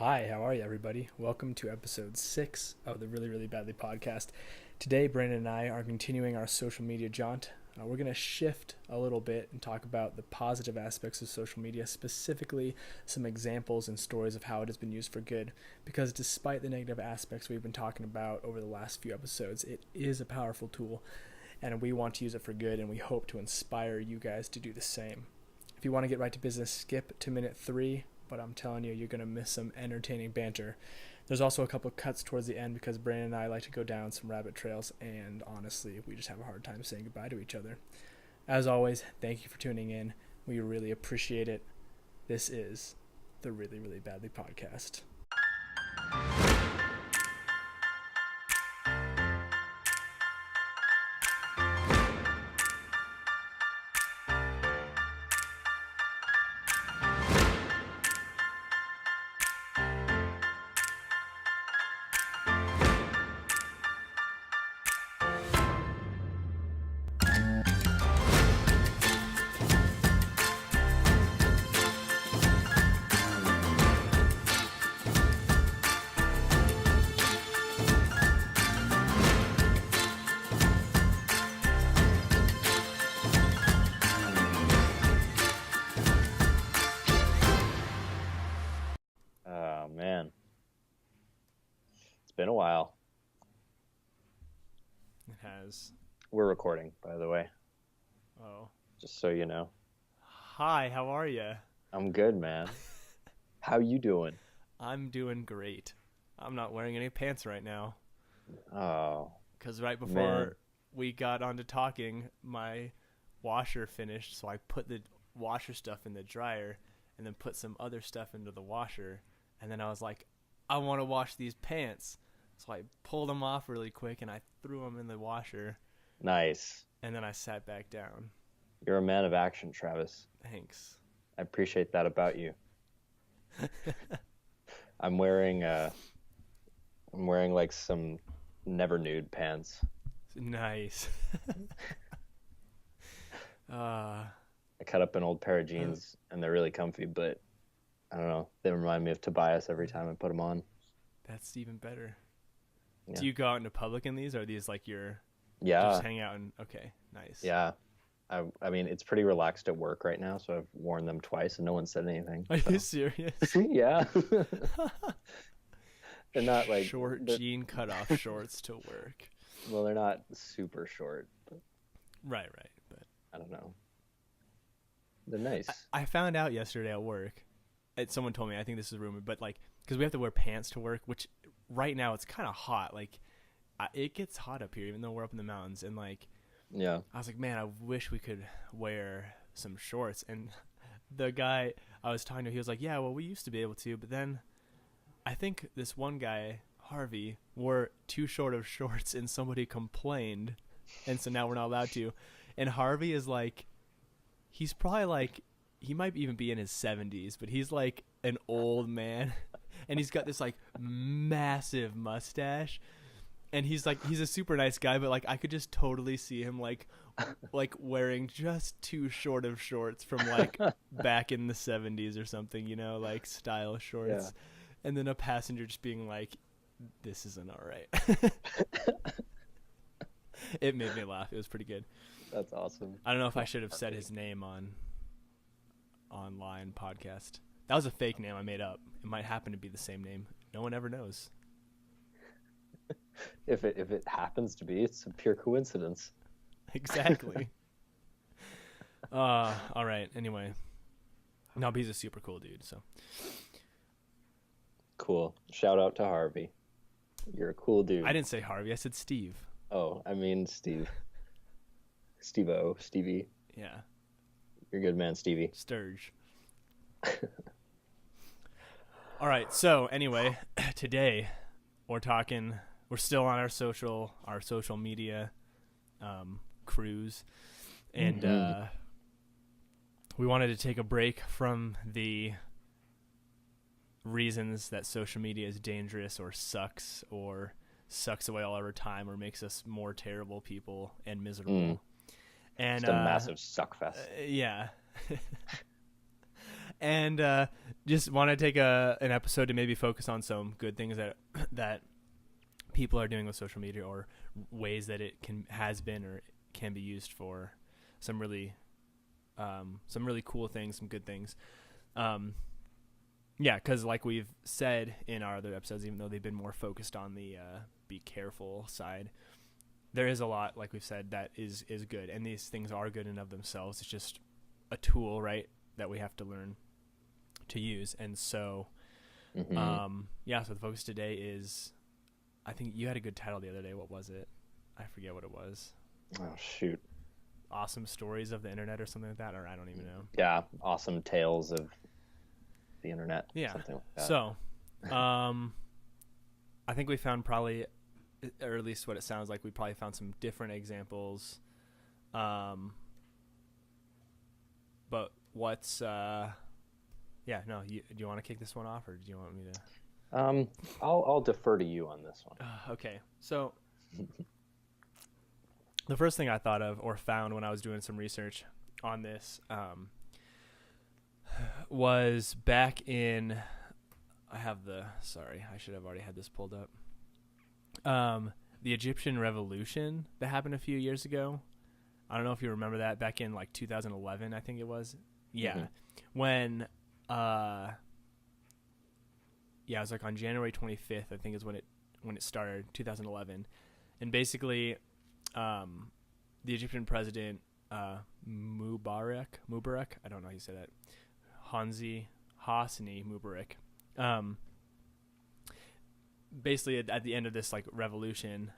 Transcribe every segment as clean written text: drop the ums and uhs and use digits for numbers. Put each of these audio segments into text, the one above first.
Hi, how are you, everybody? Welcome to episode 6 of the Really, Really Badly podcast. Today, Brandon and I are continuing our social media jaunt. We're going to shift a little bit and talk about the positive aspects of social media, specifically some examples and stories of how it has been used for good. Because despite the negative aspects we've been talking about over the last few episodes, it is a powerful tool, and we want to use it for good, and we hope to inspire you guys to do the same. If you want to get right to business, skip to minute 3. But I'm telling you, you're going to miss some entertaining banter. There's also a couple cuts towards the end because Brandon and I like to go down some rabbit trails, and honestly, we just have a hard time saying goodbye to each other. As always, thank you for tuning in. We really appreciate it. This is the Really, Really Badly podcast. Oh, man. It's been a while. It has. We're recording, by the way, Oh. just so you know. Hi, how are you? I'm good, man. How you doing? I'm doing great. I'm not wearing any pants right now. Oh, Because right before man. we got on to talking, my washer finished, so I put the washer stuff in the dryer and then put some other stuff into the washer. And then I was like, I want to wash these pants. So I pulled them off really quick and I threw them in the washer. Nice. And then I sat back down. You're a man of action, Travis. Thanks. I appreciate that about you. I'm wearing like some never nude pants. Nice. I cut up an old pair of jeans and they're really comfy, but I don't know. They remind me of Tobias every time I put them on. That's even better. Yeah. Do you go out into public in these, or are these like your Yeah. just hang out and okay, nice. Yeah. I mean, it's pretty relaxed at work right now, so I've worn them twice and no one said anything. Are So. you serious? Yeah. They're not like short jean cutoff shorts to work. Well, they're not super short, but Right, but I don't know. They're nice. I found out yesterday at work. Someone told me, I think this is a rumor, but like, because we have to wear pants to work, which right now it's kind of hot. Like, it gets hot up here, even though we're up in the mountains. And like, Yeah. I was like, man, I wish we could wear some shorts. And the guy I was talking to, he was like, yeah, well, we used to be able to, but then I think this one guy, Harvey, wore too short of shorts, and somebody complained, and so now we're not allowed to. And Harvey is like, he's probably like, he might even be in his 70s, but he's like an old man, and he's got this like massive mustache, and he's a super nice guy, but like I could just totally see him like wearing just too short of shorts from like back in the 70s or something, you know, like style shorts. Yeah. And then a passenger just being like, this isn't all right. It made me laugh. It was pretty good. That's awesome. I don't know if I should have said his name on online podcast. That was a fake name I made up. It might happen to be the same name. No one ever knows. If it happens to be, it's a pure coincidence. Exactly. All right. Anyway. No, but he's a super cool dude, so. Cool. Shout out to Harvey. You're a cool dude. I didn't say Harvey. I said Steve. Oh, I mean Steve. Steve-O. Stevie. Yeah. You're a good man, Stevie. Sturge. All right. So anyway, today we're still on our social media cruise, and we wanted to take a break from the reasons that social media is dangerous or sucks away all our time or makes us more terrible people and miserable. And just a massive suck fest. Yeah. And just want to take an episode to maybe focus on some good things that people are doing with social media, or ways that it has been or can be used for some really cool things, some good things. Yeah, because like we've said in our other episodes, even though they've been more focused on the be careful side, there is a lot, like we've said, that is good, and these things are good in of themselves. It's just a tool, right, that we have to learn to use. And so so the focus today is, I think you had a good title the other day. What was it? I forget what it was. Oh shoot. Awesome stories of the internet or something like that, or I don't even know. Yeah, awesome tales of the internet. Yeah. Something like that. So I think we found probably, or at least what it sounds like, we probably found some different examples. But what's do you want to kick this one off, or do you want me to? I'll defer to you on this one. Okay. So the first thing I thought of or found when I was doing some research on this was back in, I should have already had this pulled up. The Egyptian Revolution that happened a few years ago. I don't know if you remember that, back in like 2011, I think it was. Yeah. When it was like on January 25th, I think is when it started, 2011. And basically the Egyptian president Mubarak, I don't know how you say that. Hosni Mubarak. Basically at the end of this like revolution,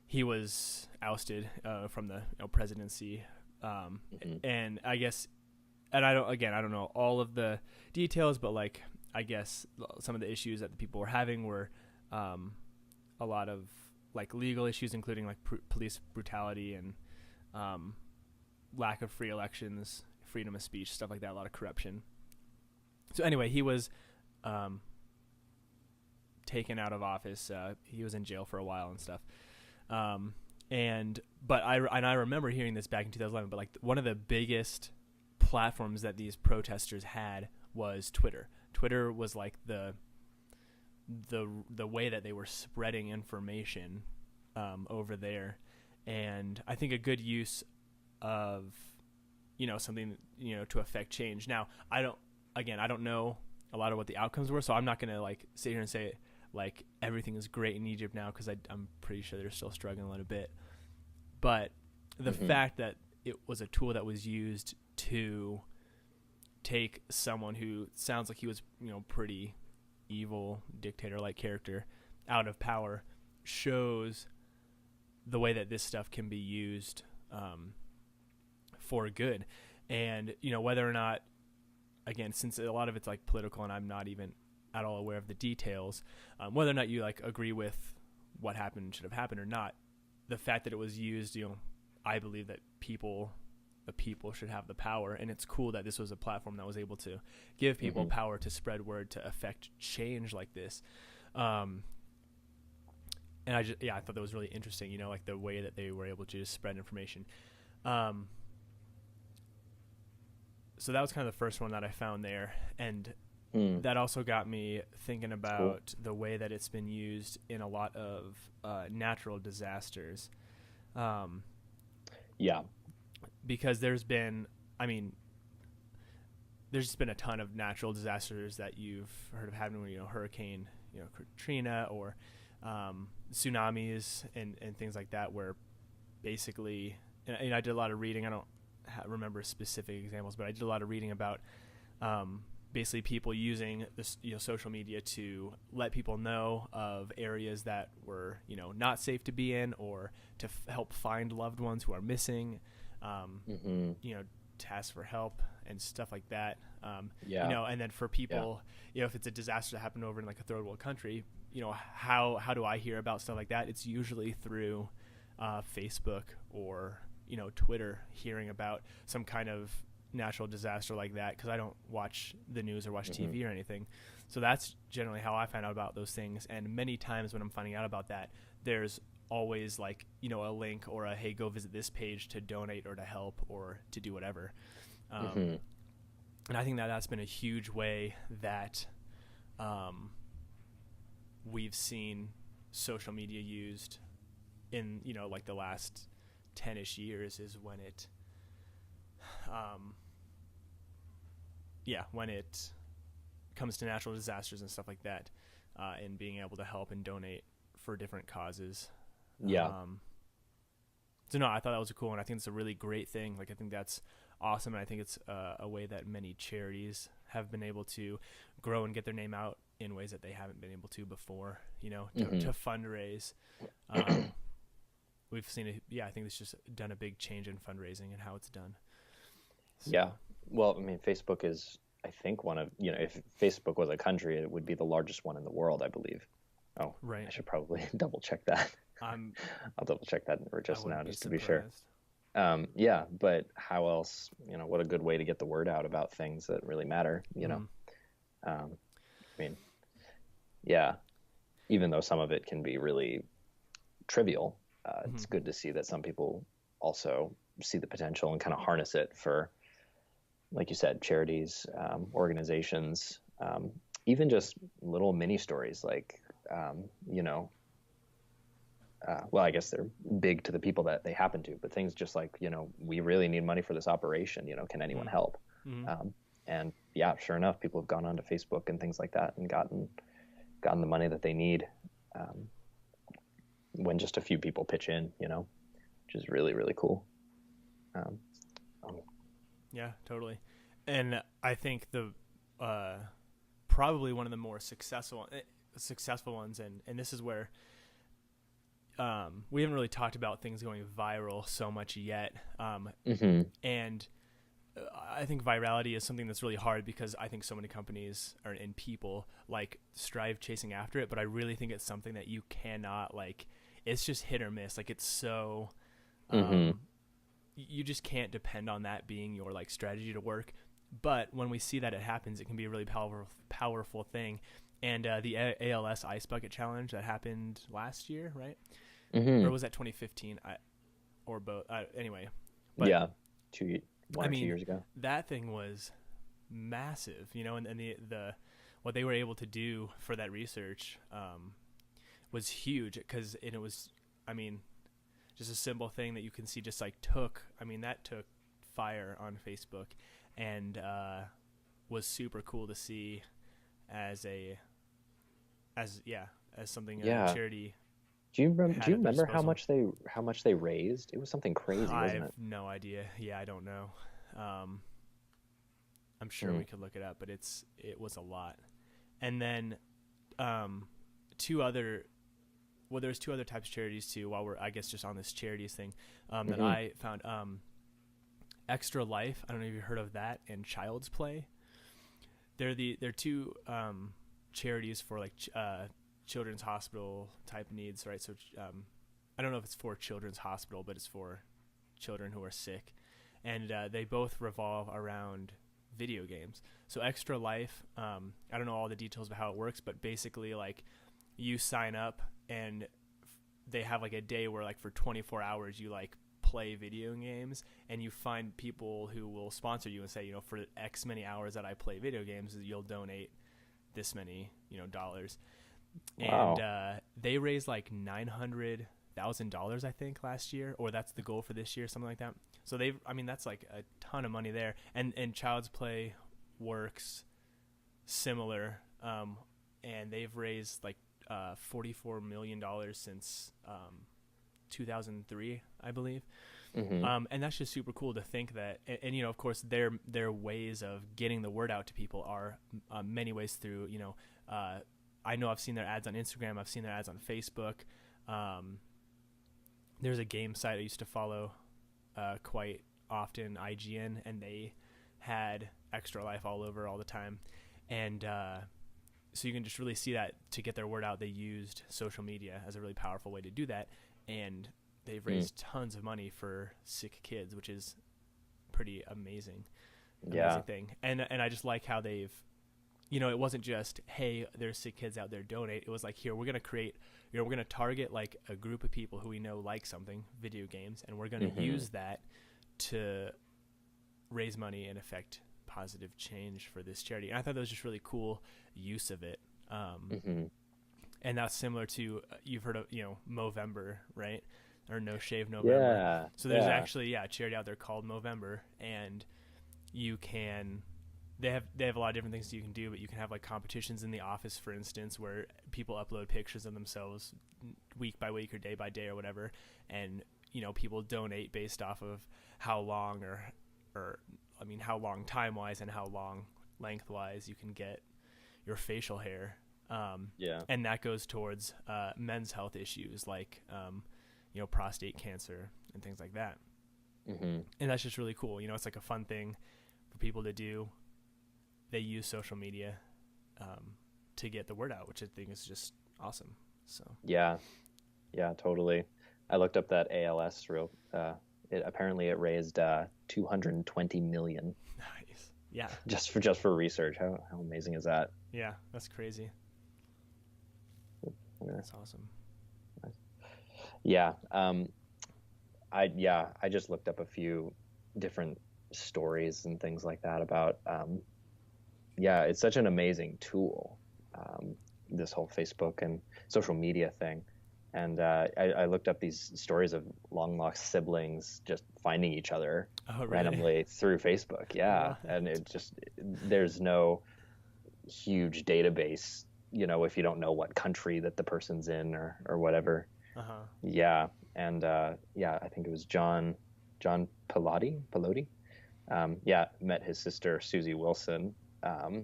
he was ousted from the presidency, and I guess, and I don't know all of the details, but like I guess some of the issues that the people were having were a lot of like legal issues, including like police brutality and lack of free elections, freedom of speech, stuff like that, a lot of corruption. So anyway, he was taken out of office. He was in jail for a while and stuff. But I remember hearing this back in 2011, but like one of the biggest platforms that these protesters had was Twitter. Twitter was like the way that they were spreading information over there. And I think a good use of something to affect change. Now, I don't know a lot of what the outcomes were, so I'm not going to like sit here and say like everything is great in Egypt now, because I'm pretty sure they're still struggling a little bit. But the fact that it was a tool that was used to take someone who sounds like he was pretty evil, dictator-like character out of power shows the way that this stuff can be used for good. And whether or not, again, since a lot of it's like political and I'm not even at all aware of the details, whether or not you like agree with what happened should have happened or not, the fact that it was used, I believe that the people should have the power, and it's cool that this was a platform that was able to give people power to spread word, to affect change like this. And I thought that was really interesting, like the way that they were able to just spread information. So that was kind of the first one that I found there. And that also got me thinking about the way that it's been used in a lot of natural disasters. Because there's just been a ton of natural disasters that you've heard of happening, hurricane, Katrina, or tsunamis and things like that, where basically, and I did a lot of reading. I don't remember specific examples, but I did a lot of reading about basically people using this, social media to let people know of areas that were, not safe to be in, or to help find loved ones who are missing, to ask for help and stuff like that. And then for people, if it's a disaster that happened over in like a third world country, how do I hear about stuff like that? It's usually through Facebook or, Twitter, hearing about some kind of natural disaster like that, because I don't watch the news or watch TV or anything. So that's generally how I find out about those things. And many times when I'm finding out about that, there's always like, a link or hey, go visit this page to donate or to help or to do whatever. And I think that that's been a huge way that we've seen social media used in, like the last 10-ish years, is when it when it comes to natural disasters and stuff like that, and being able to help and donate for different causes. So no, I thought that was cool, and I think it's a really great thing. Like, I think that's awesome, and I think it's a way that many charities have been able to grow and get their name out in ways that they haven't been able to before, to fundraise. We've seen it. Yeah, I think it's just done a big change in fundraising and how it's done. So. Yeah. Well, I mean, Facebook is, I think, one of, if Facebook was a country, it would be the largest one in the world, I believe. Oh, right. I should probably double check that. I'll double check that just now, just to be sure. Yeah, but how else, what a good way to get the word out about things that really matter, I mean, yeah, even though some of it can be really trivial, it's good to see that some people also see the potential and kind of harness it for, like you said, charities, organizations, even just little mini stories like, well, I guess they're big to the people that they happen to, but things just like, we really need money for this operation, can anyone help? And yeah, sure enough, people have gone onto Facebook and things like that and gotten the money that they need, when just a few people pitch in, which is really, really cool. Yeah, totally. And I think the probably one of the more successful ones, and this is where we haven't really talked about things going viral so much yet. And I think virality is something that's really hard because I think so many companies and people strive chasing after it, but I really think it's something that you cannot it's just hit or miss. It's so you just can't depend on that being your strategy to work. But when we see that it happens, it can be a really powerful thing. And the ALS Ice Bucket Challenge that happened last year, right? Or was that 2015? Or both? Anyway. But, yeah, 2 years ago. That thing was massive, and the what they were able to do for that research was huge, because it was, just a simple thing that you can see just took fire on Facebook, and was super cool to see as something a charity. Do you remember how much they raised? It was something crazy, wasn't it? I have no idea. Yeah, I don't know. I'm sure we could look it up, but it was a lot. And then there's two other types of charities too, while we're, I guess, just on this charities thing, that I found. Extra Life, I don't know if you've heard of that, and Child's Play. They're two charities for children's hospital type needs, right? So I don't know if it's for children's hospital, but it's for children who are sick, and they both revolve around video games. So Extra Life, I don't know all the details of how it works, but basically you sign up and they have a day where for 24 hours you play video games, and you find people who will sponsor you and say, for X many hours that I play video games, you'll donate this many, dollars. Wow. And they raised $900,000, I think, last year, or that's the goal for this year, something like that. So that's a ton of money there. And Child's Play works similar, and they've raised $44 million since 2003, I believe. And that's just super cool to think that, and of course their ways of getting the word out to people are many ways through, I know I've seen their ads on Instagram, I've seen their ads on Facebook. There's a game site I used to follow quite often, IGN, and they had Extra Life all over all the time. And so you can just really see that to get their word out, they used social media as a really powerful way to do that. And they've raised tons of money for sick kids, which is pretty amazing thing. And I just like how they've, it wasn't just, hey, there's sick kids out there, donate. It was here, we're going to create, we're going to target a group of people who we know like something, video games, and we're going to use that to raise money and affect positive change for this charity. And I thought that was just really cool use of it. And that's similar to, you've heard of, Movember, right? Or No Shave November. Yeah. So there's actually a charity out there called Movember, and you can, they have a lot of different things you can do, but you can have like competitions in the office, for instance, where people upload pictures of themselves week by week or day by day or whatever, and people donate based off of how long how long time wise and how long lengthwise you can get your facial hair. And that goes towards men's health issues like prostate cancer and things like that. And that's just really cool. It's like a fun thing for people to do. They use social media to get the word out, which I think is just awesome. So yeah, totally. I looked up that ALS apparently it raised $220 million. Nice. Yeah. Just for research. How amazing is that? Yeah, that's crazy. That's awesome. Yeah. I just looked up a few different stories and things like that about it's such an amazing tool, this whole Facebook and social media thing. And I looked up these stories of long lost siblings just finding each other randomly through Facebook. Yeah. And there's no huge database, if you don't know what country that the person's in or whatever. Yeah. And I think it was John Pilati. Met his sister Susie Wilson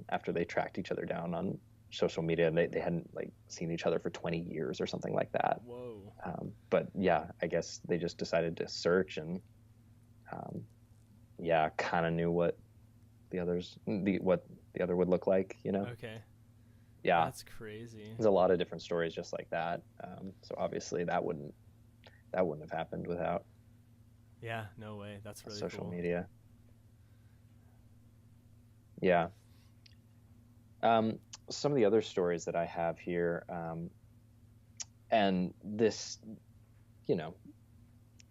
after they tracked each other down on social media, and they hadn't seen each other for 20 years or something like that. Whoa. But I guess they just decided to search and kind of knew what the other would look like, Okay. Yeah. That's crazy. There's a lot of different stories just like that. So obviously that wouldn't have happened without no way. That's really social cool. media. Yeah. Some of the other stories that I have here, and this,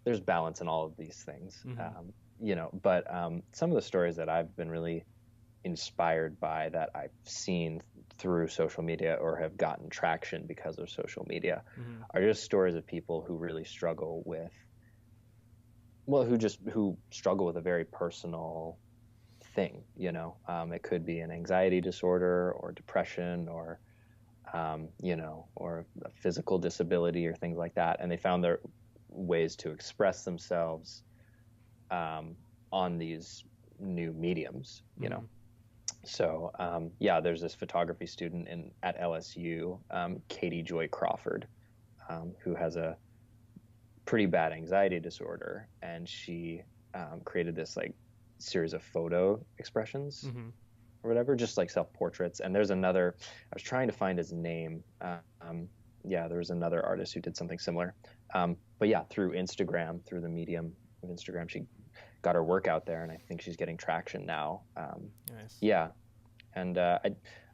there's balance in all of these things, but some of the stories that I've been really inspired by that I've seen through social media or have gotten traction because of social media are just stories of people who really struggle with, who struggle with a very personal thing, it could be an anxiety disorder or depression or, or a physical disability or things like that. And they found their ways to express themselves on these new mediums, So, there's this photography student at LSU, Katie Joy Crawford, who has a pretty bad anxiety disorder. And she created this series of photo expressions or whatever, just self-portraits. And there's another, I was trying to find his name. There was another artist who did something similar. Through Instagram, through the medium of Instagram, she got her work out there, and I think she's getting traction now. Nice. Yeah. And I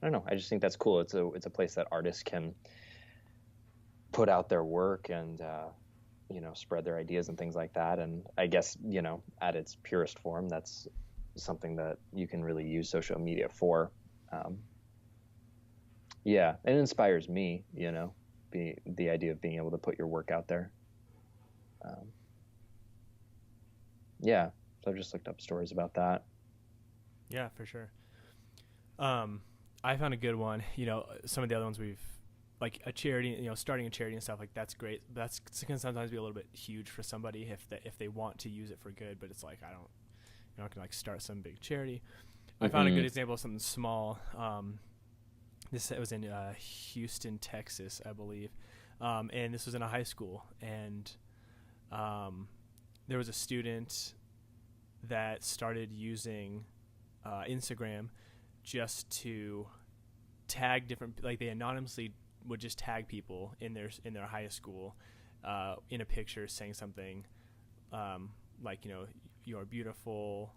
don't know. I just think that's cool. It's a place that artists can put out their work and, spread their ideas and things like that. And I guess, at its purest form, that's something that you can really use social media for. It inspires me, the idea of being able to put your work out there. So I've just looked up stories about that. Yeah, for sure. I found a good one. Some of the other ones we've, like a charity, starting a charity and stuff, that's great. But that's can sometimes be a little bit huge for somebody if they want to use it for good. But it's you're not gonna start some big charity. I found a good example of something small. It was in Houston, Texas, I believe, and this was in a high school, and there was a student that started using Instagram just to tag different, they anonymously would just tag people in their high school in a picture saying something you're beautiful,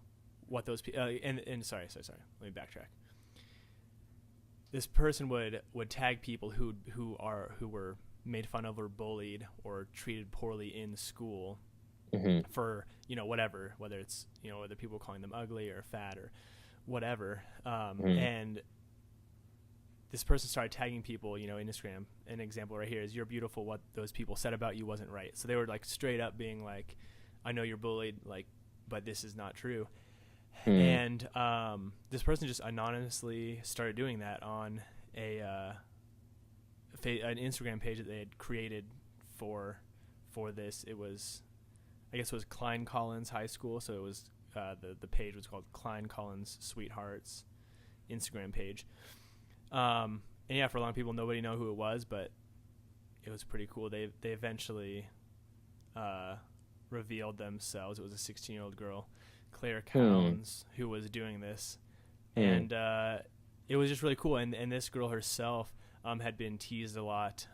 what those and sorry, let me backtrack. This person would tag people who were made fun of or bullied or treated poorly in school for whatever, whether it's whether people calling them ugly or fat or whatever. And this person started tagging people, in Instagram. An example right here is, "You're beautiful. What those people said about you wasn't right." So they were like straight up being like, "I know you're bullied, like, but this is not true." And this person just anonymously started doing that on an Instagram page that they had created for this. It was, I guess it was Klein Collins High School. So it was, the page was called Klein Collins Sweethearts Instagram page. And yeah, for a lot of people, nobody knew who it was, but it was pretty cool. They eventually revealed themselves. It was a 16-year-old girl, Claire Counts, who was doing this. And it was just really cool. And this girl herself had been teased a lot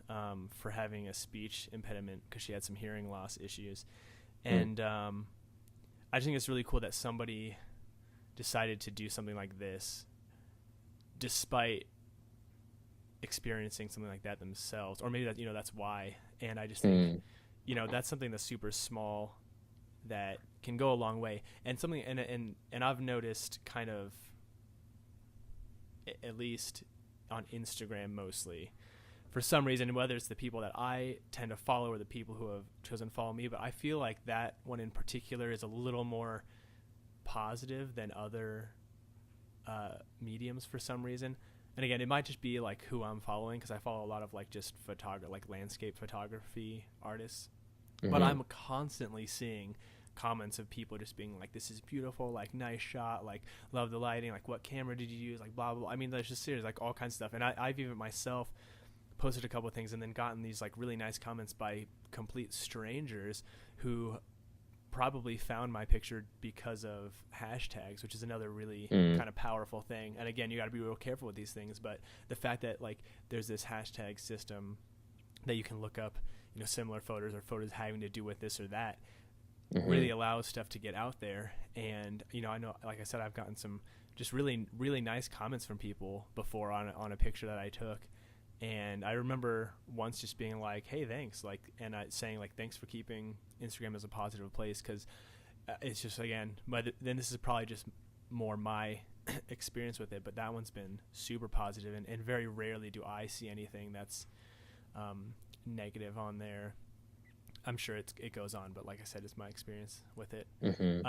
for having a speech impediment because she had some hearing loss issues. And I just think it's really cool that somebody decided to do something like this despite experiencing something like that themselves, or maybe that, that's why. And I just think, that's something that's super small that can go a long way. And something, and I've noticed kind of, at least on Instagram mostly, for some reason, whether it's the people that I tend to follow or the people who have chosen to follow me, but I feel like that one in particular is a little more positive than other mediums for some reason. And again, it might just be like who I'm following, because I follow a lot of like just landscape photography artists. But I'm constantly seeing comments of people just being like, "This is beautiful, like nice shot, like love the lighting, like what camera did you use, like blah blah blah." I mean, there's just like all kinds of stuff. And I've even myself posted a couple of things and then gotten these like really nice comments by complete strangers who probably found my picture because of hashtags, which is another really kind of powerful thing. And again, you got to be real careful with these things, but the fact that like there's this hashtag system that you can look up, similar photos or photos having to do with this or that, really allows stuff to get out there. And I know, like I said, I've gotten some just really, really nice comments from people before on a picture that I took. And I remember once just being like, "Hey, thanks," like, and saying like, "Thanks for keeping Instagram as a positive place," because it's just, again, but then this is probably just more my experience with it, but that one's been super positive, and very rarely do I see anything that's negative on there. I'm sure it goes on, but like I said, it's my experience with it. And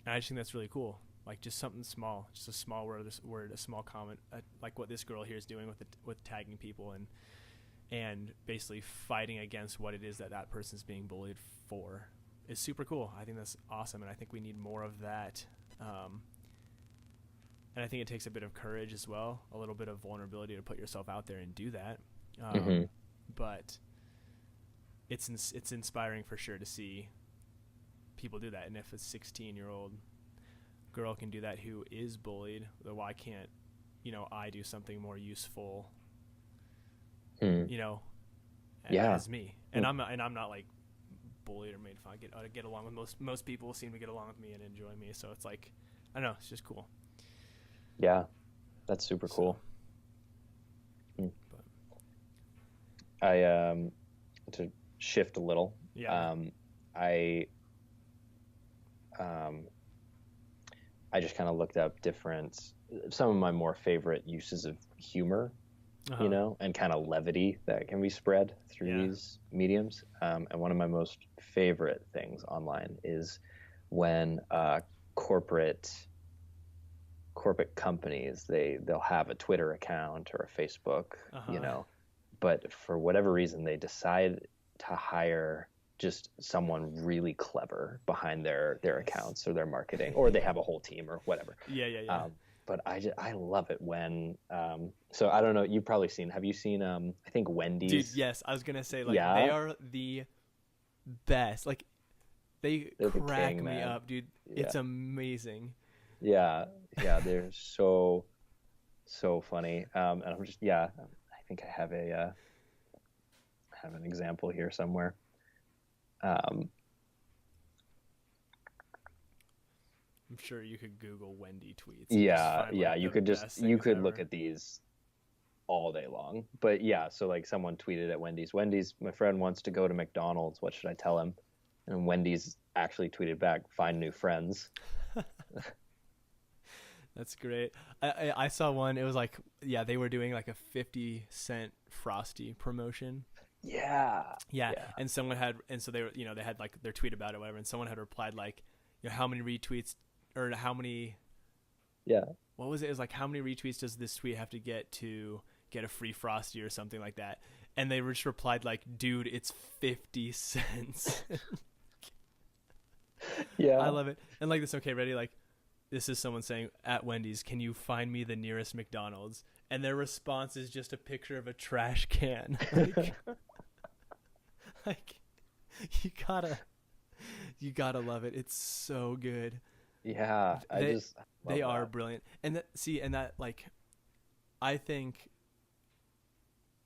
I just think that's really cool. Like just something small, just a small word, a small comment, like what this girl here is doing with tagging people and basically fighting against what it is that person's being bullied for is super cool. I think that's awesome, and I think we need more of that. And I think it takes a bit of courage as well, a little bit of vulnerability to put yourself out there and do that. But it's inspiring for sure to see people do that. And if a 16-year-old girl can do that who is bullied, then why can't I do something more useful as me? And I'm not like bullied or made fun. I get along with most people seem to get along with me and enjoy me, so it's like, I don't know, it's just cool. Yeah, that's super cool. I to shift a little, I just kind of looked up some of my more favorite uses of humor, and kind of levity that can be spread through these mediums. And one of my most favorite things online is when corporate companies, they'll have a Twitter account or a Facebook, but for whatever reason they decide to hire just someone really clever behind their accounts or their marketing, or they have a whole team or whatever. But I love it when so I don't know, you've probably seen, have you seen I think Wendy's? Dude, yes, I was gonna say, like, they are the best. Like, they're crack me man. Up, dude. It's amazing. Yeah, they're so funny. And I'm just I think I have an example here somewhere. I'm sure you could Google Wendy tweets. You could look at these all day long. But so like someone tweeted at Wendy's, "My friend wants to go to McDonald's. What should I tell him?" And Wendy's actually tweeted back, "Find new friends." That's great. I saw one. It was like, yeah, they were doing like a 50-cent Frosty promotion. Yeah. Yeah. And someone had, and so they were, they had like their tweet about it, or whatever. And someone had replied like, how many retweets or how many, what was it? It was like, how many retweets does this tweet have to get a free Frosty or something like that? And they just replied like, dude, it's 50 cents. Yeah. I love it. And like this, okay, ready? Like, this is someone saying, at Wendy's, can you find me the nearest McDonald's? And their response is just a picture of a trash can. Like you gotta love it. It's so good. Yeah. They are brilliant. And that like, I think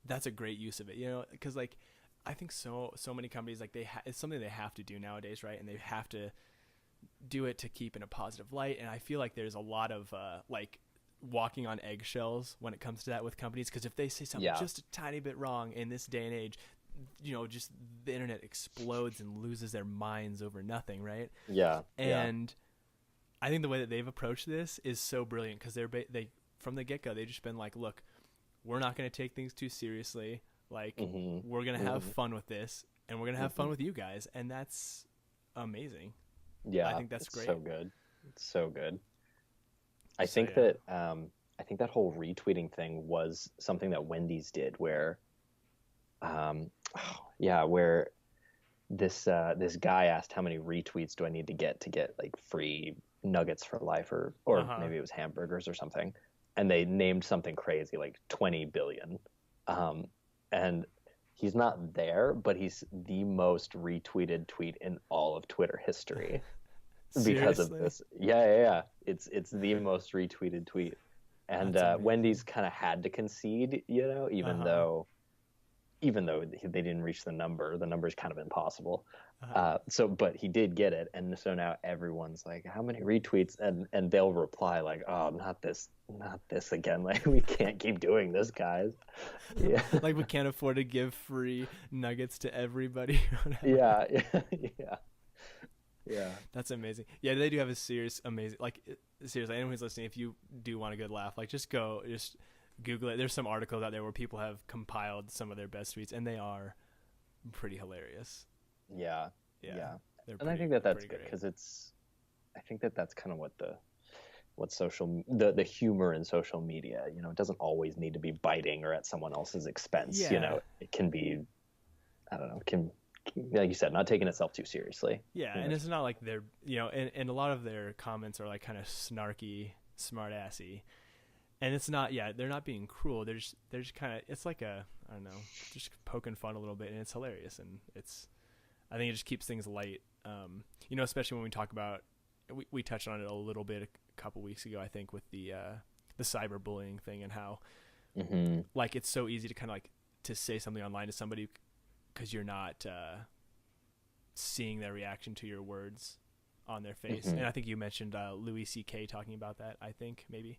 that's a great use of it, because like, I think so many companies, like it's something they have to do nowadays, right? And they have to do it to keep in a positive light. And I feel like there's a lot of like walking on eggshells when it comes to that with companies, because if they say something just a tiny bit wrong in this day and age, just the internet explodes and loses their minds over nothing, right? Yeah. And I think the way that they've approached this is so brilliant, because they from the get-go, they've just been like, look, we're not going to take things too seriously. Like, we're going to have fun with this, and we're going to have fun with you guys. And that's amazing. Yeah. I think that's great. So good. It's so good. I think that whole retweeting thing was something that Wendy's did where, where this guy asked how many retweets do I need to get like free nuggets for life or maybe it was hamburgers or something. And they named something crazy like 20 billion. And he's not there, but he's the most retweeted tweet in all of Twitter history because of this. Yeah. It's the most retweeted tweet. And Wendy's kind of had to concede, even though they didn't reach the number. The number is kind of impossible. But he did get it, and so now everyone's like, "How many retweets?" And they'll reply like, "Oh, not this again! Like, we can't keep doing this, guys." Yeah, like we can't afford to give free nuggets to everybody. Yeah. That's amazing. Yeah, they do have a amazing. Like, seriously, anyone who's listening, if you do want a good laugh, like just Google it. There's some articles out there where people have compiled some of their best tweets, and they are pretty hilarious. Yeah. And I think that's good, because I think that's kind of what the humor in social media, it doesn't always need to be biting or at someone else's expense. It can be, I don't know, like you said, not taking itself too seriously. Yeah. And it's not like they're, and a lot of their comments are like kind of snarky, smart assy. And it's not, they're not being cruel. They're just kind of, it's like I don't know, just poking fun a little bit, and it's hilarious. And I think it just keeps things light. Especially when we talk about, we touched on it a little bit a couple weeks ago, I think, with the cyberbullying thing, and how like it's so easy to kind of like to say something online to somebody because you're not seeing their reaction to your words on their face. And I think you mentioned Louis C.K. talking about that, I think, maybe.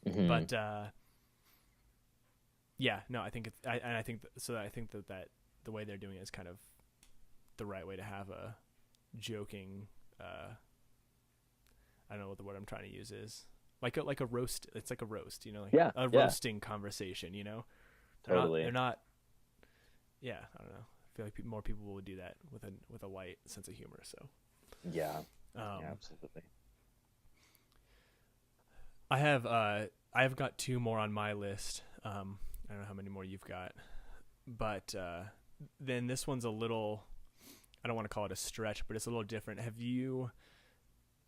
But I think I think that the way they're doing it is kind of the right way to have a joking. I don't know what the word I'm trying to use is. Like a roast. It's like a roast, roasting conversation. Totally. They're not. Yeah, I don't know. I feel like more people will do that with a light sense of humor. So. Yeah. Absolutely. I have got two more on my list. I don't know how many more you've got, but then this one's a little, I don't want to call it a stretch, but it's a little different. Have you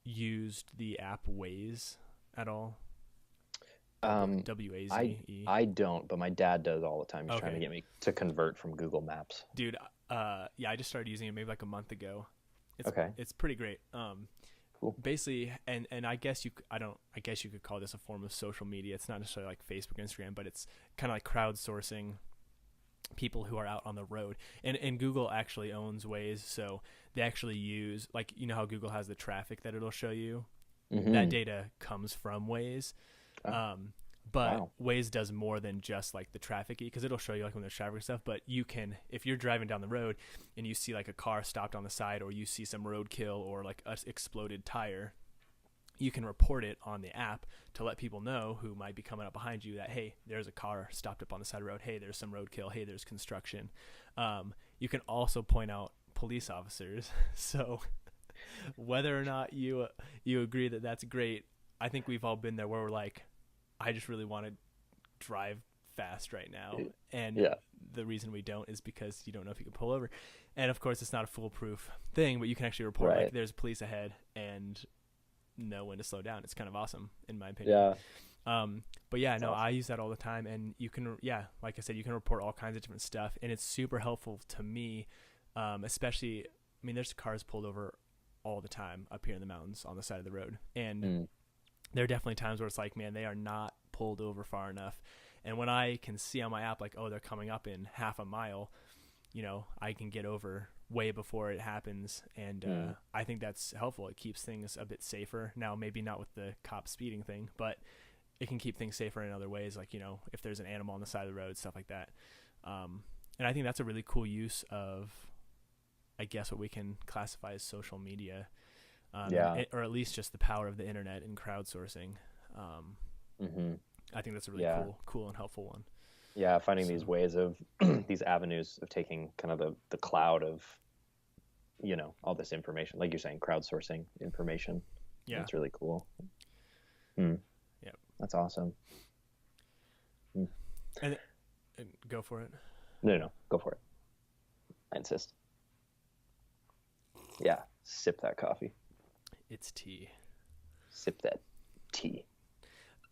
used the app Waze at all? W-A-Z-E. I don't, but my dad does all the time. He's trying to get me to convert from Google Maps. Dude, I just started using it maybe like a month ago. It's pretty great. Cool. Basically, and I guess you could call this a form of social media. It's not necessarily like Facebook, Instagram, but it's kind of like crowdsourcing people who are out on the road. And Google actually owns Waze, so they actually use, like, how Google has the traffic that it'll show you. That data comes from Waze. But Waze does more than just like the traffic, because it'll show you like when there's traffic and stuff, but you can, if you're driving down the road and you see like a car stopped on the side, or you see some roadkill or like an exploded tire, you can report it on the app to let people know who might be coming up behind you that, hey, there's a car stopped up on the side of the road. Hey, there's some roadkill. Hey, there's construction. You can also point out police officers. So whether or not you agree that that's great, I think we've all been there where we're like, I just really want to drive fast right now. And the reason we don't is because you don't know if you can pull over. And of course, it's not a foolproof thing, but you can actually report like there's police ahead and know when to slow down. It's kind of awesome in my opinion. But yeah, no, awesome. I use that all the time, and you can, like I said, you can report all kinds of different stuff, and it's super helpful to me, especially, I mean, there's cars pulled over all the time up here in the mountains on the side of the road, and there are definitely times where it's like, man, they are not pulled over far enough, and when I can see on my app, like, oh, they're coming up in half a mile, you know, I can get over way before it happens, and I think that's helpful. It keeps things a bit safer. Now, maybe not with the cop speeding thing, but it can keep things safer in other ways, like, you know, if there's an animal on the side of the road, stuff like that. And I think that's a really cool use of, I guess, what we can classify as social media, or at least just the power of the internet and crowdsourcing. I think that's a really cool and helpful one. Yeah, finding these ways of these avenues of taking kind of the cloud of, you know, all this information, like you're saying, crowdsourcing information. Yeah, it's really cool. Yeah, that's awesome. And go for it. No, go for it. I insist. Yeah, sip that coffee. It's tea. Sip that tea.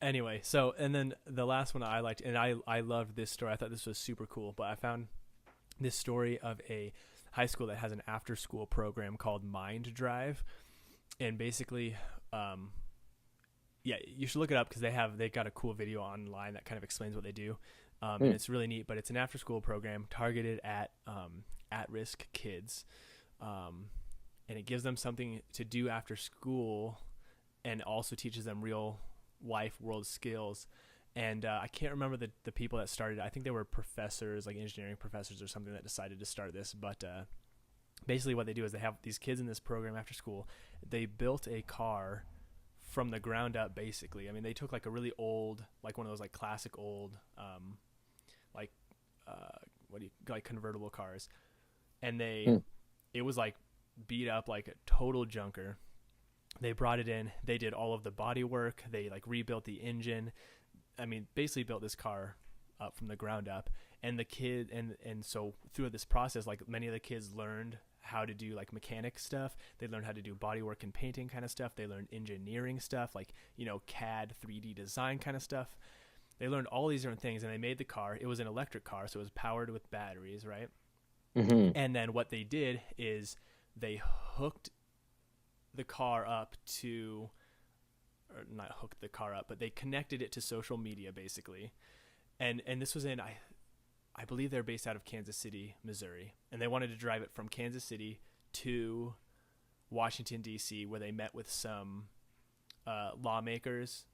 Anyway, so, and then the last one I liked, and I loved this story. I thought this was super cool, but I found this story of a high school that has an after-school program called Mind Drive, and basically, you should look it up because they've got a cool video online that kind of explains what they do, and it's really neat. But it's an after-school program targeted at at-risk kids, and it gives them something to do after school, and also teaches them real life world skills. And I can't remember the people that started it. I think they were professors, like engineering professors or something, that decided to start this. But basically what they do is they have these kids in this program after school. They built a car from the ground up, basically. I mean, they took like a really old, like one of those like classic old convertible cars, and it was like beat up, like a total junker. They brought it in, they did all of the body work, they like rebuilt the engine. I mean, basically built this car up from the ground up. And the kid, and so through this process, like many of the kids learned how to do like mechanic stuff. They learned how to do body work and painting kind of stuff. They learned engineering stuff, like, you know, CAD 3D design kind of stuff. They learned all these different things, and they made the car. It was an electric car, so it was powered with batteries, right? And then what they did is they hooked the car up to, or not hooked the car up, but they connected it to social media, basically. And this was in, I believe they're based out of Kansas City, Missouri, and they wanted to drive it from Kansas City to Washington, D.C., where they met with some lawmakers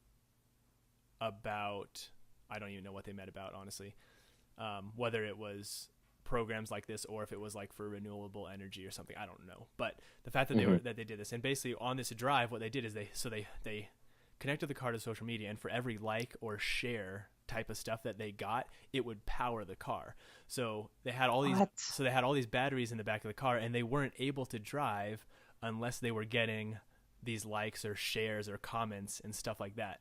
about, I don't even know what they met about, honestly, whether it was programs like this or if it was like for renewable energy or something, I don't know. But the fact that they did this, and basically on this drive, what they did is they connected the car to social media, and for every like or share type of stuff that they got, it would power the car. So they had all these batteries in the back of the car, and they weren't able to drive unless they were getting these likes or shares or comments and stuff like that,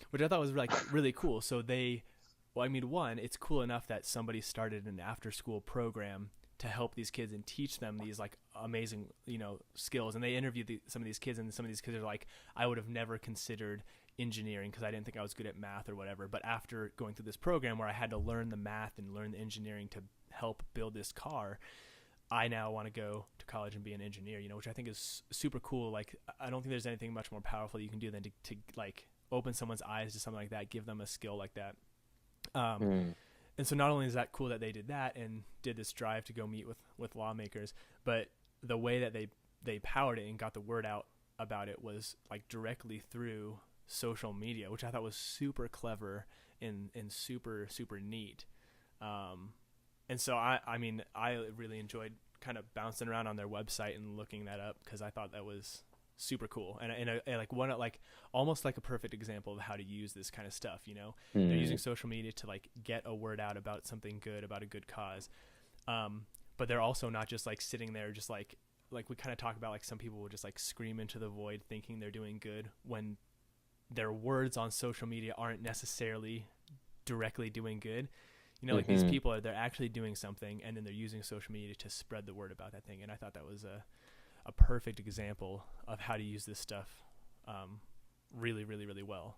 which I thought was like really cool. So one, it's cool enough that somebody started an after-school program to help these kids and teach them these like amazing, you know, skills. And they interviewed some of these kids, and some of these kids are like, I would have never considered engineering because I didn't think I was good at math or whatever. But after going through this program where I had to learn the math and learn the engineering to help build this car, I now want to go to college and be an engineer, you know, which I think is super cool. Like, I don't think there's anything much more powerful you can do than to like open someone's eyes to something like that, give them a skill like that. And so not only is that cool that they did that and did this drive to go meet with lawmakers, but the way that they powered it and got the word out about it was like directly through social media, which I thought was super clever and super, super neat. And so I mean, I really enjoyed kind of bouncing around on their website and looking that up because I thought that was super cool. And like one, like almost like a perfect example of how to use this kind of stuff, you know, Mm. they're using social media to like get a word out about something good, about a good cause. But they're also not just like sitting there, just like we kind of talk about, like some people will just like scream into the void thinking they're doing good when their words on social media aren't necessarily directly doing good. You know, like these people they're actually doing something, and then they're using social media to spread the word about that thing. And I thought that was a perfect example of how to use this stuff really, really, really well.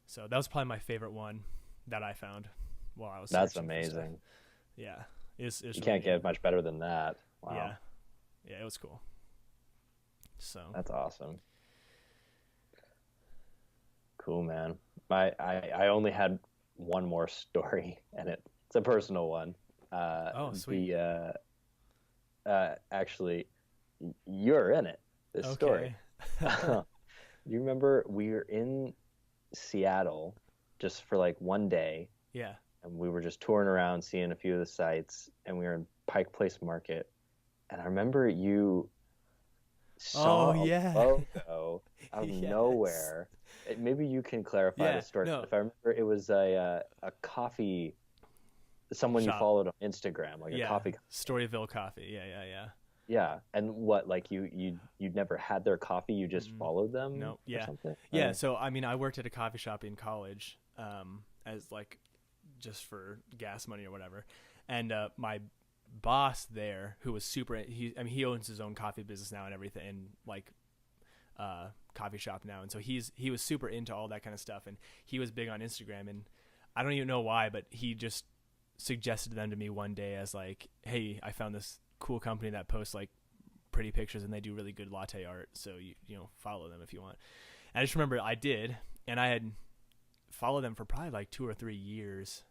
So that was probably my favorite one that I found while I was That's searching amazing. Yeah. It's you really can't get much better than that. Wow. Yeah, it was cool. So that's awesome. Cool, man. I only had one more story, and it's a personal one. Sweet. Actually, you're in it. This story. You remember we were in Seattle just for like one day. Yeah. And we were just touring around, seeing a few of the sites, and we were in Pike Place Market. And I remember you saw a logo out of nowhere. Maybe you can clarify the story. No. If I remember, it was a coffee, someone shop. You followed on Instagram, like a coffee. Storyville Coffee. Yeah. Yeah, and what, like you'd never had their coffee, you just followed them? No, or something? Yeah. So I mean, I worked at a coffee shop in college, as like just for gas money or whatever, and my boss there, who was super, he owns his own coffee business now and everything, and like coffee shop now, and so he was super into all that kind of stuff, and he was big on Instagram, and I don't even know why, but he just suggested them to me one day as like, hey, I found this cool company that posts like pretty pictures and they do really good latte art, so you know, follow them if you want. And I just remember I did, and I had followed them for probably like 2 or 3 years,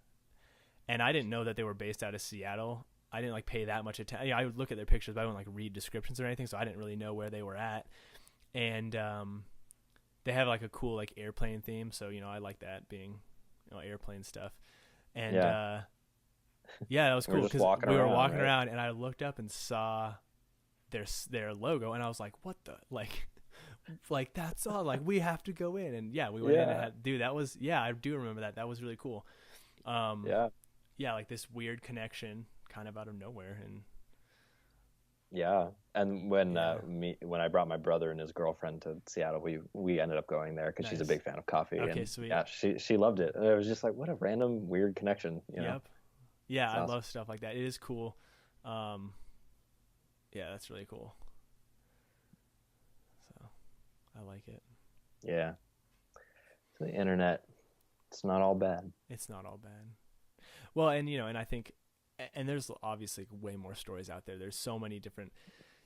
and I didn't know that they were based out of Seattle. I didn't like pay that much attention. You know, I would look at their pictures, but I wouldn't like read descriptions or anything, so I didn't really know where they were at. And they have like a cool like airplane theme, so you know, I like that, being, you know, airplane stuff. And yeah, that was cool because we were walking around, and I looked up and saw their logo, and I was like, what the, like that's all, like we have to go in. And we went in and that was, I do remember that was really cool. Like this weird connection kind of out of nowhere. And and when I brought my brother and his girlfriend to Seattle, we ended up going there because she's a big fan of coffee. Okay, and sweet. She loved it, and it was just like, what a random weird connection, you know? Yeah, I love stuff like that. It is cool. That's really cool. So I like it. Yeah. So the internet, it's not all bad. It's not all bad. Well, and you know, and I think, and there's obviously way more stories out there. There's so many different,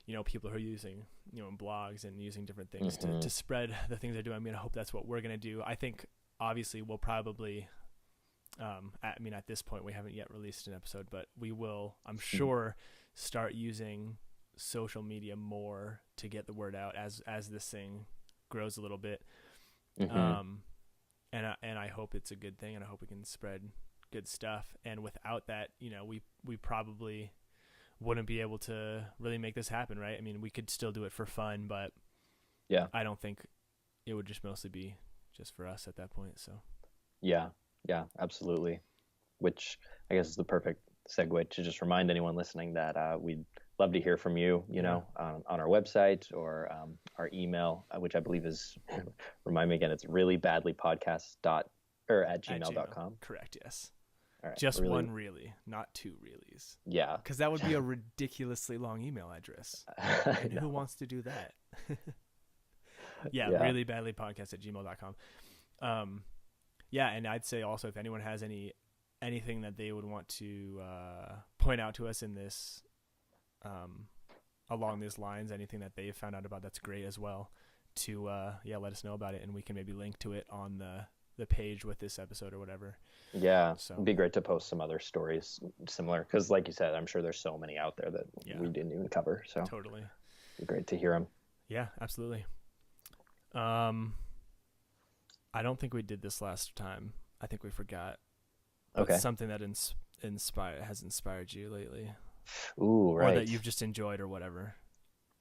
you know, people who are using, you know, blogs and using different things to spread the things they're doing. I mean, I hope that's what we're going to do. I think obviously we'll probably, at this point we haven't yet released an episode, but we will, I'm sure, start using social media more to get the word out as this thing grows a little bit. And I hope it's a good thing, and I hope we can spread good stuff. And without that, you know, we probably wouldn't be able to really make this happen, right? I mean, we could still do it for fun, but I don't think it would just mostly be just for us at that point. So yeah, absolutely. Which I guess is the perfect segue to just remind anyone listening that we'd love to hear from you, you know, on our website or our email, which I believe is, remind me again, it's reallyBadlyPodcast@gmail.com. Correct, yes. All right, just one really, not two reallys. Yeah. Because that would be a ridiculously long email address. And who wants to do that? reallyBadlyPodcast@gmail.com. And I'd say also, if anyone has anything that they would want to point out to us in this, along these lines, anything that they've found out about that's great as well, to let us know about it, and we can maybe link to it on the page with this episode or whatever. So it'd be great to post some other stories similar, because like you said, I'm sure there's so many out there that we didn't even cover, so totally it'd be great to hear them. Yeah, absolutely. I don't think we did this last time. I think we forgot. Okay. Something that has inspired you lately. Ooh, right. Or that you've just enjoyed or whatever.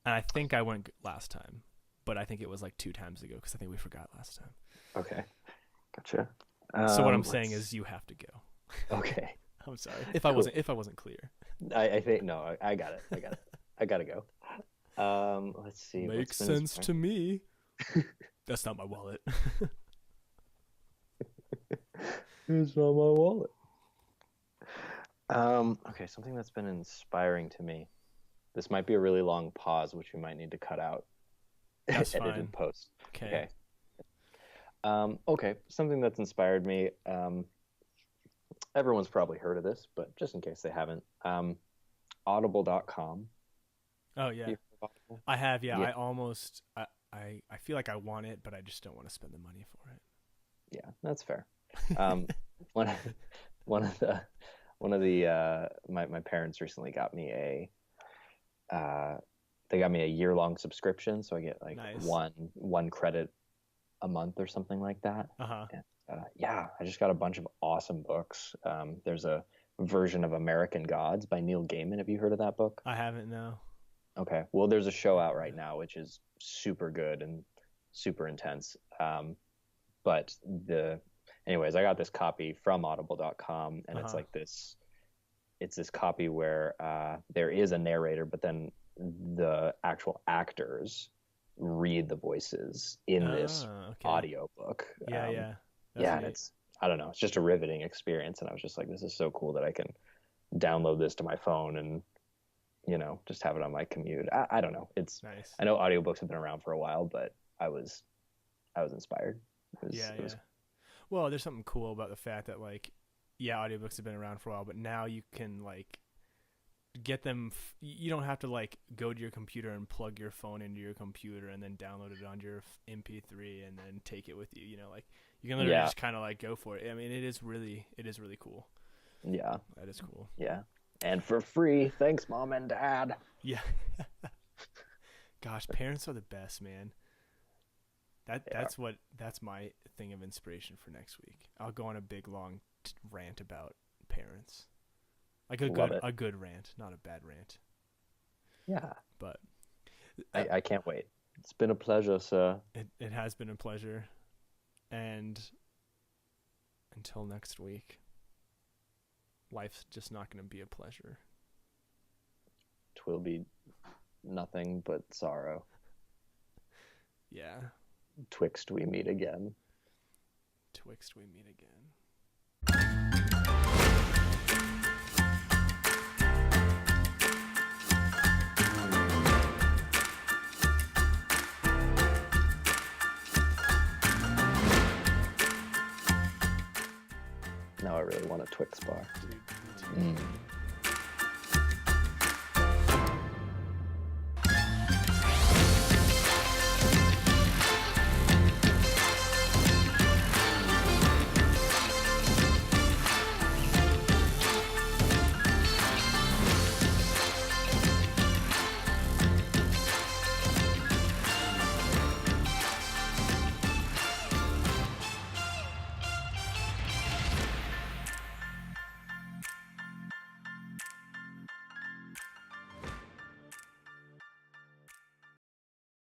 And I think I went last time. but I think it was like 2 times ago because I think we forgot last time. Okay, gotcha. So what I'm saying is you have to go. Okay. I'm sorry if I wasn't clear. I think no, I got it. I gotta go. Let's see. Makes sense to me. That's not my wallet. It's not my wallet. Okay, something that's been inspiring to me. This might be a really long pause, which we might need to cut out. That's edit fine. and post. Okay. Okay, something that's inspired me. Everyone's probably heard of this, but just in case they haven't, Audible.com. Oh yeah, I have. Yeah, I almost. I feel like I want it, but I just don't want to spend the money for it. Yeah, that's fair. One of the my parents recently got me they got me a year-long subscription, so I get like nice. one credit a month or something like that. And, yeah, I just got a bunch of awesome books. There's a version of American Gods by Neil Gaiman. Have you heard of that book? I haven't, no. Okay, well, there's a show out right now which is super good and super intense. But anyways, I got this copy from Audible.com, and it's like this. It's this copy where there is a narrator, but then the actual actors read the voices in this audio book. Yeah. And it's, I don't know, it's just a riveting experience. And I was just like, this is so cool that I can download this to my phone and, just have it on my commute. I don't know. It's nice. I know audiobooks have been around for a while, but I was inspired. It was... Well, there's something cool about the fact that audiobooks have been around for a while, but now you can get them. You don't have to go to your computer and plug your phone into your computer and then download it on your MP3 and then take it with you. You can literally just kind of go for it. I mean, it is really cool. Yeah, that is cool. Yeah, and for free. Thanks, Mom and Dad. Yeah. Gosh, parents are the best, man. That's my thing of inspiration for next week. I'll go on a big long rant about parents. A good rant, not a bad rant. Yeah. But I can't wait. It's been a pleasure, sir. It has been a pleasure. And until next week, life's just not going to be a pleasure. Twill be nothing but sorrow. Yeah. Twixt we meet again. Now I really want a Twix bar. Dude,